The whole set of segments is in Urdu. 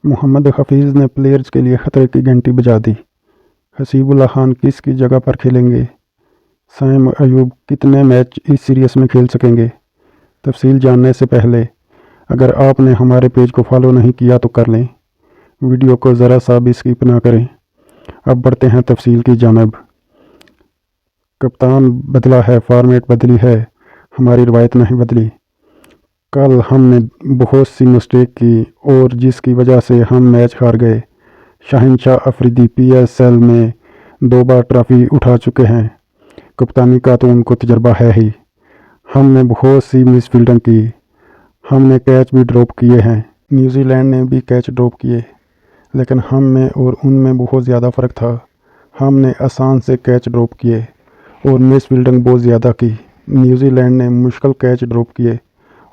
محمد حفیظ نے پلیئرز کے لیے خطرے کی گھنٹی بجا دی۔ حسیب اللہ خان کس کی جگہ پر کھیلیں گے؟ سائم ایوب کتنے میچ اس سیریز میں کھیل سکیں گے؟ تفصیل جاننے سے پہلے اگر آپ نے ہمارے پیج کو فالو نہیں کیا تو کر لیں، ویڈیو کو ذرا سا بھی سکپ نہ کریں۔ اب بڑھتے ہیں تفصیل کی جانب۔ کپتان بدلا ہے، فارمیٹ بدلی ہے، ہماری روایت نہیں بدلی۔ کل ہم نے بہت سی مسٹیک کی اور جس کی وجہ سے ہم میچ ہار گئے۔ شہنشاہ افریدی پی ایس ایل میں 2 بار ٹرافی اٹھا چکے ہیں۔ کپتانی کا تو ان کو تجربہ ہے ہی۔ ہم نے بہت سی مس فیلڈنگ کی، ہم نے کیچ بھی ڈراپ کیے ہیں۔ نیوزی لینڈ نے بھی کیچ ڈراپ کیے، لیکن ہم میں اور ان میں بہت زیادہ فرق تھا۔ ہم نے آسان سے کیچ ڈراپ کیے اور مس فیلڈنگ بہت زیادہ کی۔ نیوزی لینڈ نے مشکل کیچ ڈراپ کیے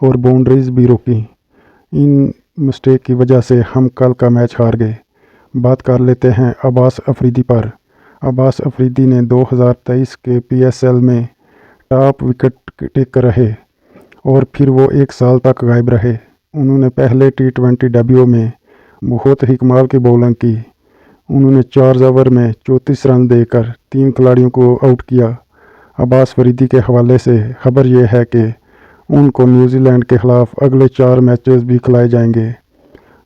اور باؤنڈریز بھی روکی۔ ان مسٹیک کی وجہ سے ہم کل کا میچ ہار گئے۔ بات کر لیتے ہیں عباس افریدی پر۔ عباس افریدی نے 2023 کے پی ایس ایل میں ٹاپ وکٹ ٹیکر رہے اور پھر وہ 1 سال تک غائب رہے۔ انہوں نے پہلے ٹی20 ڈیبیو میں بہت ہی کمال کی بولنگ کی۔ انہوں نے 4 اوور میں 34 رن دے کر 3 کھلاڑیوں کو آؤٹ کیا۔ عباس افریدی کے حوالے سے خبر یہ ہے کہ ان کو نیوزی لینڈ کے خلاف اگلے 4 میچز بھی کھلائے جائیں گے۔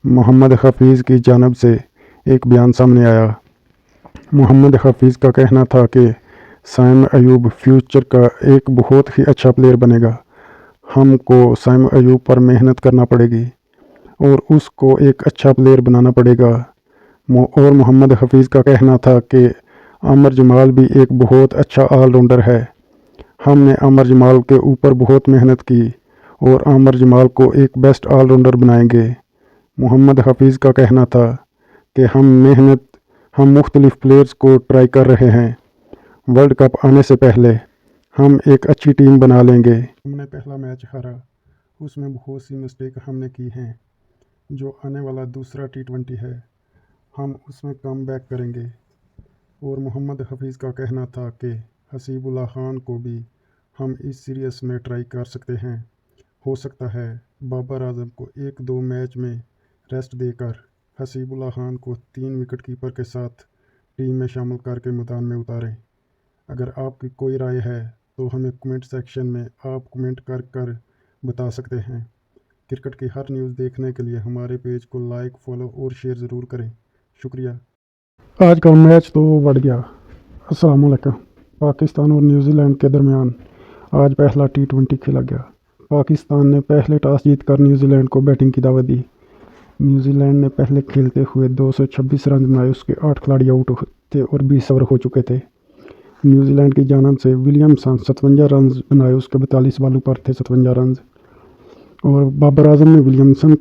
محمد حفیظ کی جانب سے ایک بیان سامنے آیا۔ محمد حفیظ کا کہنا تھا کہ سائم ایوب فیوچر کا ایک بہت ہی اچھا پلیئر بنے گا۔ ہم کو سائم ایوب پر محنت کرنا پڑے گی اور اس کو ایک اچھا پلیئر بنانا پڑے گا۔ اور محمد حفیظ کا کہنا تھا کہ عمر جمال بھی ایک بہت اچھا آل راؤنڈر ہے۔ ہم نے عمر جمال کے اوپر بہت محنت کی اور عمر جمال کو ایک بیسٹ آل راؤنڈر بنائیں گے۔ محمد حفیظ کا کہنا تھا کہ ہم مختلف پلیئرز کو ٹرائی کر رہے ہیں۔ ورلڈ کپ آنے سے پہلے ہم ایک اچھی ٹیم بنا لیں گے۔ ہم نے پہلا میچ ہارا، اس میں بہت سی مسٹیک ہم نے کی ہیں۔ جو آنے والا دوسرا ٹی20 ہے، ہم اس میں کم بیک کریں گے۔ اور محمد حفیظ کا کہنا تھا کہ حسیب اللہ خان کو بھی ہم اس سیریز میں ٹرائی کر سکتے ہیں۔ ہو سکتا ہے بابر اعظم کو 1-2 میچ میں ریسٹ دے کر حسیب اللہ خان کو 3 وکٹ کیپر کے ساتھ ٹیم میں شامل کر کے میدان میں اتاریں۔ اگر آپ کی کوئی رائے ہے تو ہمیں کمنٹ سیکشن میں آپ کمنٹ کر بتا سکتے ہیں۔ کرکٹ کی ہر نیوز دیکھنے کے لیے ہمارے پیج کو لائک، فالو اور شیئر ضرور کریں۔ شکریہ۔ آج کا میچ تو بڑھ گیا۔ السلام علیکم۔ پاکستان اور نیوزی لینڈ کے درمیان آج پہلا ٹی20 کھیلا گیا۔ پاکستان نے پہلے ٹاس جیت کر نیوزی لینڈ کو بیٹنگ کی دعوت دی۔ نیوزی لینڈ نے پہلے کھیلتے ہوئے 226 رن بنائے، اس کے 8 کھلاڑی آؤٹ تھے اور 20 اوور ہو چکے تھے۔ نیوزی لینڈ کی جانب سے ولیمسن 57 رنز بنائے، اس کے 42 بالوں پر تھے 57 رنز، اور بابر اعظم نے ولیمسن